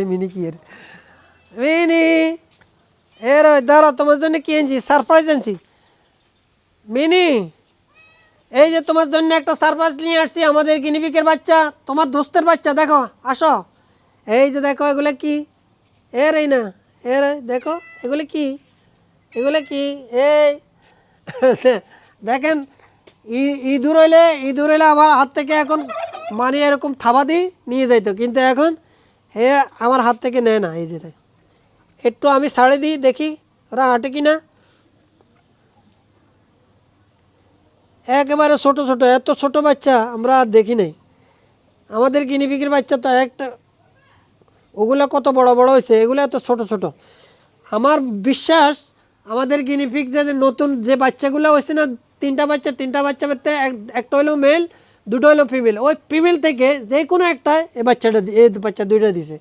mini কি এর mini এর দাঁড়া তোমার জন্য কি এনেছি সারপ্রাইজ এনেছি মিনি এই যে তোমার জন্য একটা সারপ্রাইজ নিয়ে আসছি আমাদের গিনিপিগের বাচ্চা তোমার দোস্তের বাচ্চা দেখো আসো এই যে দেখো এগুলো কি এর এই না এর দেখো এগুলো কি এগুলো কি এই দেখেন ইঁদুর হইলে আমার হাত থেকে এখন মানে এরকম থাবা দিই নিয়ে যাইতো কিন্তু এখন হে আমার হাত থেকে নেয় না এই যে একটু আমি ছাড়ে দিই দেখি ওরা হাঁটে কি না একেবারে ছোট ছোট এত ছোট বাচ্চা আমরা আর দেখি নাই আমাদের গিনিপিগের বাচ্চা তো একটা ওগুলো কত বড় বড় হয়েছে এগুলো এত ছোট ছোট আমার বিশ্বাস আমাদের গিনিপিগ যে নতুন যে বাচ্চাগুলো হয়েছে না তিনটা বাচ্চা পেতে একটা হলো মেল দুটো হলো ফিমেল ওই ফিমেল থেকে যে কোনো একটা এই বাচ্চাটা এই বাচ্চা দুইটা দিছে